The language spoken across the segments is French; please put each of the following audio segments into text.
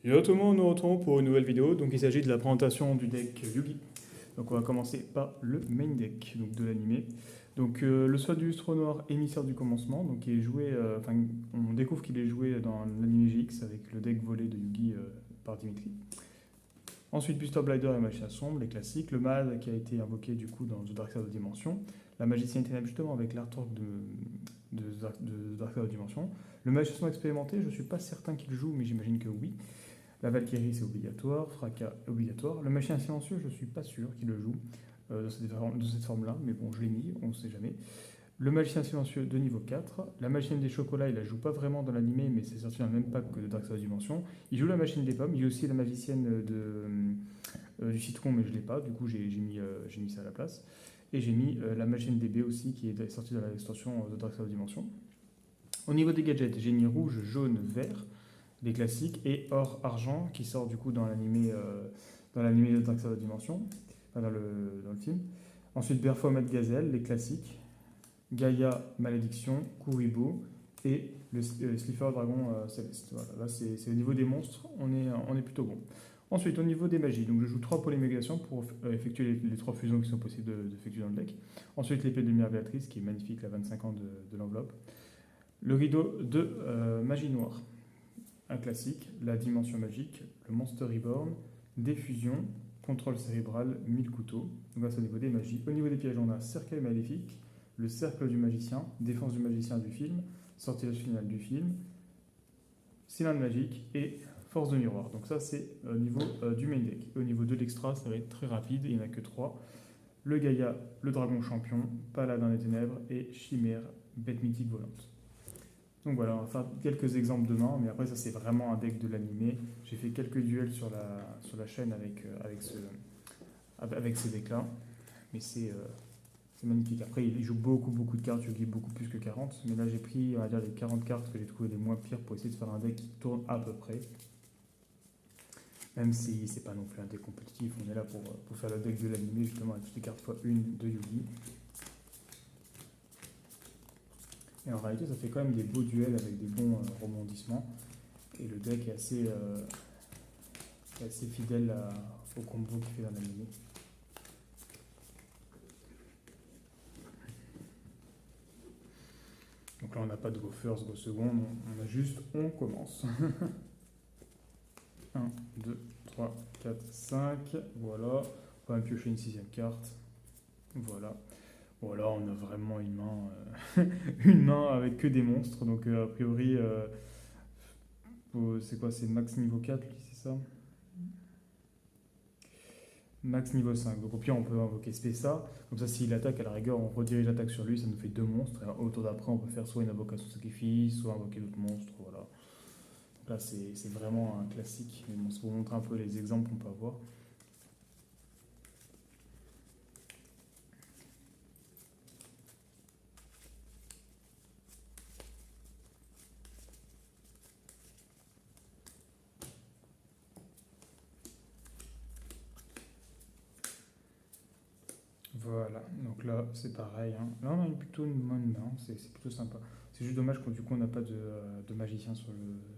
Yo tout le monde, nous retrouvons pour une nouvelle vidéo. Donc il s'agit de la présentation du deck Yugi. Donc on va commencer par le main deck donc de l'animé. Donc le Soi du Lustre Noir, émissaire du commencement, donc il est joué, on découvre qu'il est joué dans l'animé GX avec le deck volé de Yugi par Dimitri. Ensuite Buster Blider et Magicien Sombre, les classiques. Le Mad qui a été invoqué du coup dans The Dark Side of Dimension. La Magicienne Ténèbres justement avec l'artwork de Dark Side of Dimension. Le Magicien Sombre expérimenté, je ne suis pas certain qu'il joue, mais j'imagine que oui. La Valkyrie, c'est obligatoire. Fracas, obligatoire. Le Machin silencieux, je ne suis pas sûr qu'il le joue de cette forme-là, mais bon, je l'ai mis, on ne sait jamais. Le Magicien silencieux de niveau 4. La Machine des chocolats, il la joue pas vraiment dans l'animé, mais c'est sorti dans le même pack que de Dark Side Dimension. Il joue la Machine des pommes, il joue aussi la Magicienne du citron, mais je ne l'ai pas, du coup j'ai mis ça à la place. Et j'ai mis la Machine des baies aussi, qui est sortie dans l'extension de Dark Side Dimension. Au niveau des gadgets, j'ai mis rouge, jaune, vert, les classiques, et or, argent, qui sort du coup dans l'animé de Dark Side Dimension, enfin dans le film. Ensuite, Baphomet Gazelle, les classiques, Gaïa, Malédiction, Kuribo, et le Slipher Dragon Céleste. Voilà, là c'est au niveau des monstres, on est plutôt bon. Ensuite, au niveau des magies, donc je joue 3 polymégations pour effectuer les 3 fusions qui sont possibles d'effectuer dans le deck. Ensuite, l'épée de lumière Béatrice, qui est magnifique, la 25 ans de l'enveloppe. Le rideau de magie noire, un classique, la dimension magique, le Monster Reborn, des fusions, contrôle cérébral, 1000 couteaux. Donc là, c'est au niveau des magies. Au niveau des pièges, on a cercueil maléfique, le cercle du magicien, défense du magicien du film, sortilège final du film, cylindre magique et force de miroir. Donc ça, c'est au niveau du main deck. Et au niveau de l'extra, ça va être très rapide, il n'y en a que 3. Le Gaïa, le dragon champion, paladin des ténèbres et chimère, bête mythique volante. Donc voilà, on va faire quelques exemples demain, mais après ça c'est vraiment un deck de l'animé. J'ai fait quelques duels sur la chaîne avec ce deck-là, mais c'est magnifique. Après il joue beaucoup de cartes, Yugi beaucoup plus que 40, mais là j'ai pris on va dire les 40 cartes que j'ai trouvé les moins pires pour essayer de faire un deck qui tourne à peu près. Même si c'est pas non plus un deck compétitif, on est là pour faire le deck de l'animé justement avec toutes les cartes x1 de Yugi. Et en réalité, ça fait quand même des beaux duels avec des bons rebondissements. Et le deck est assez fidèle au combo qu'il fait dans l'anime. Donc là, on n'a pas de go first, go second, on a juste on commence. 1, 2, 3, 4, 5. Voilà. On va piocher une 6ème carte. Voilà. Voilà, on a vraiment une main avec que des monstres. Donc a priori, c'est quoi? C'est max niveau 4, lui, c'est ça? Max niveau 5. Donc au pire, on peut invoquer Spessa. Comme ça, s'il attaque, à la rigueur, on redirige l'attaque sur lui. Ça nous fait 2 monstres. Et au tour d'après, on peut faire soit une invocation sacrifice, soit invoquer d'autres monstres. Voilà. Donc là, c'est vraiment un classique. Mais bon, c'est pour vous montrer un peu les exemples qu'on peut avoir. Voilà, donc là c'est pareil, hein. Là on a plutôt une bonne main, c'est plutôt sympa. C'est juste dommage que du coup on n'a pas de magicien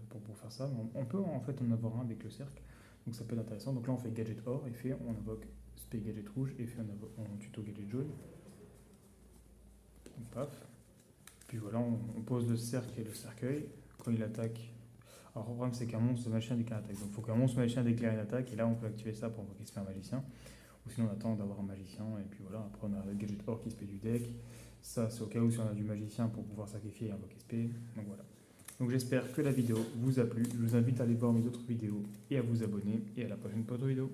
pour faire ça. Mais on peut en fait en avoir un avec le cercle, donc ça peut être intéressant. Donc là on fait gadget or, effet, on invoque spé gadget rouge, effet on tuto gadget jaune. Donc paf. Puis voilà, on pose le cercle et le cercueil. Quand il attaque. Alors le problème c'est qu'un monstre magicien déclare une attaque. Donc il faut qu'un monstre magicien déclare une attaque, et là on peut activer ça pour invoquer spé un magicien. Ou sinon on attend d'avoir un magicien, et puis voilà, après on a le gadget or qui se fait du deck. Ça c'est au cas où si on a du magicien pour pouvoir sacrifier et invoquer spé. Donc voilà. Donc j'espère que la vidéo vous a plu. Je vous invite à aller voir mes autres vidéos et à vous abonner. Et à la prochaine photo vidéo.